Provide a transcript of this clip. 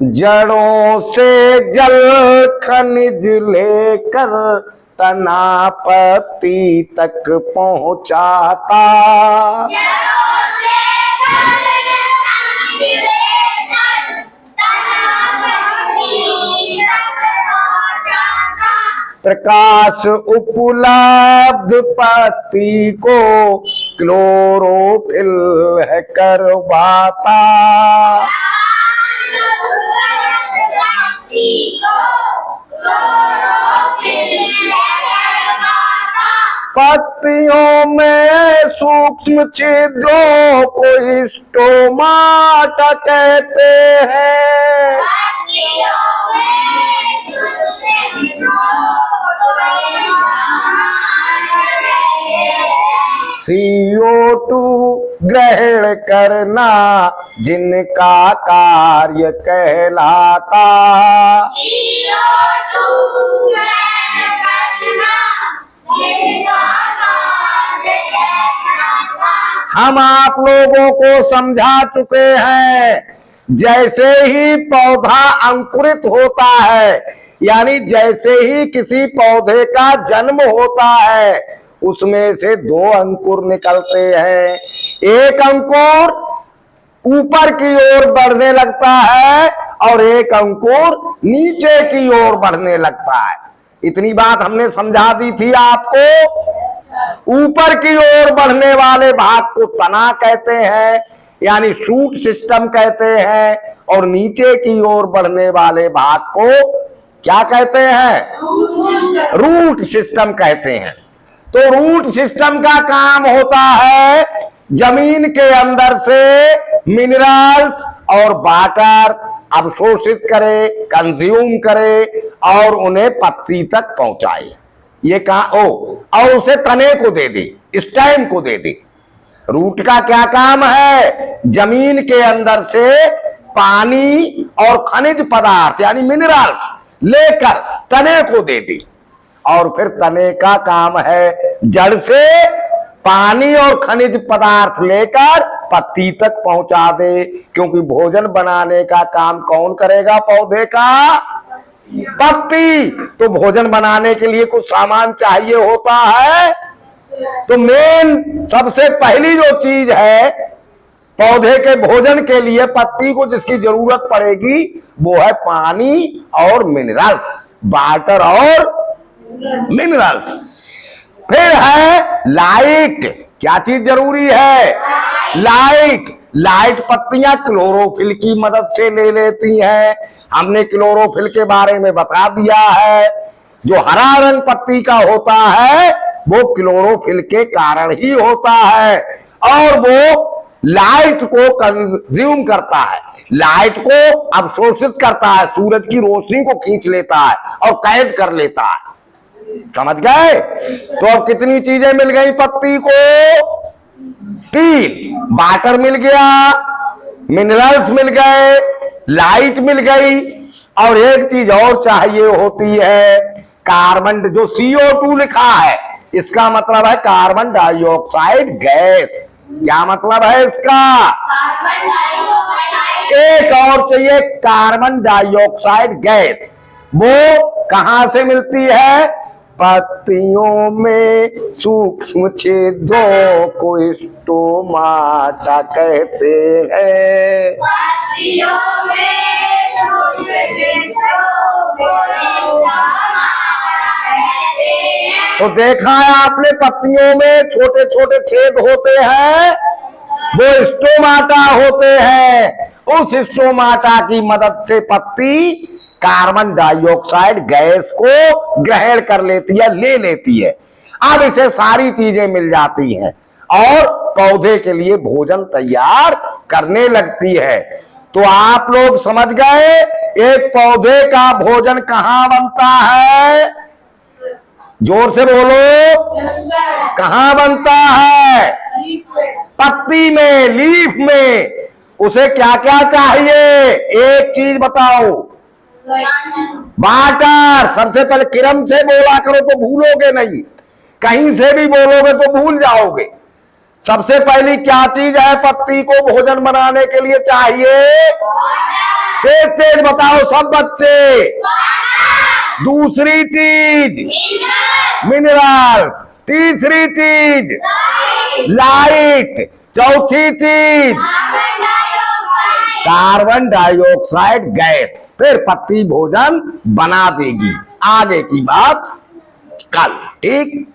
जड़ों से जल खनिज लेकर तना पत्ती तक पहुंचाता। प्रकाश उपलब्ध पत्ती को क्लोरोफिल है करवाता। पत्तियों में सूक्ष्म छिद्रों को स्टोमाटा कहते हैं। CO2 ग्रहण करना जिनका कार्य कहलाता। हम आप लोगों को समझा चुके हैं, जैसे ही पौधा अंकुरित होता है, यानी जैसे ही किसी पौधे का जन्म होता है, उसमें से 2 अंकुर निकलते हैं। एक अंकुर ऊपर की ओर बढ़ने लगता है और एक अंकुर नीचे की ओर बढ़ने लगता है। इतनी बात हमने समझा दी थी आपको। ऊपर की ओर बढ़ने वाले भाग को तना कहते हैं, यानी शूट सिस्टम कहते हैं, और नीचे की ओर बढ़ने वाले भाग को क्या कहते हैं? रूट सिस्टम कहते हैं। तो रूट सिस्टम का काम होता है जमीन के अंदर से मिनरल्स और वाटर अवशोषित करे, कंज्यूम करे और उन्हें पत्ती तक पहुंचाए। ये कहा और उसे तने को दे दे, स्टेम को दे दे। रूट का क्या काम है? जमीन के अंदर से पानी और खनिज पदार्थ यानी मिनरल्स लेकर तने को दे दे, और फिर तने का काम है जड़ से पानी और खनिज पदार्थ लेकर पत्ती तक पहुंचा दे। क्योंकि भोजन बनाने का काम कौन करेगा? पौधे का पत्ती। तो भोजन बनाने के लिए कुछ सामान चाहिए होता है। तो मेन सबसे पहली जो चीज है पौधे के भोजन के लिए पत्ती को जिसकी जरूरत पड़ेगी वो है पानी और मिनरल्स, वाटर और मिनरल्स। फिर है लाइट। क्या चीज जरूरी है? लाइट। लाइट पत्तियां क्लोरोफिल की मदद से ले लेती हैं। हमने क्लोरोफिल के बारे में बता दिया है। जो हरा रंग पत्ती का होता है वो क्लोरोफिल के कारण ही होता है, और वो लाइट को कंज्यूम करता है, लाइट को अवशोषित करता है, सूरज की रोशनी को खींच लेता है और कैद कर लेता है। समझ गए? तो अब कितनी चीजें मिल गई पत्ती को? 3। वाटर मिल गया, मिनरल्स मिल गए, लाइट मिल गई, और एक चीज और चाहिए होती है कार्बन। जो CO2 लिखा है इसका मतलब है कार्बन डाइऑक्साइड गैस। क्या मतलब है इसका? एक और चाहिए कार्बन डाइऑक्साइड गैस। वो कहां से मिलती है? पत्तियों में सूक्ष्म छिद्रों को स्टोमाटा कहते हैं। पत्तियों में सूक्ष्म छिद्रों को तो देखा है आपने, पत्तियों में छोटे छोटे छेद होते हैं, वो स्टोमाटा होते हैं। उस स्टोमाटा की मदद से पत्ती कार्बन डाइऑक्साइड गैस को ग्रहण कर लेती है, ले लेती है। अब इसे सारी चीजें मिल जाती हैं और पौधे के लिए भोजन तैयार करने लगती है। तो आप लोग समझ गए एक पौधे का भोजन कहाँ बनता है? जोर से बोलो। कहाँ बनता है? पत्ती में, लीफ में। उसे क्या क्या चाहिए? एक चीज बताओ। वाटर। सबसे पहले किरम से बोला करो तो भूलोगे नहीं, कहीं से भी बोलोगे तो भूल जाओगे। सबसे पहली क्या चीज है पत्ती को भोजन बनाने के लिए चाहिए? फिर तेज बताओ सब बच्चे। दूसरी चीज मिनरल, तीसरी चीज लाइट, चौथी चीज कार्बन डाइऑक्साइड गैस। फिर पत्ती भोजन बना देगी। आगे की बात कल, ठीक।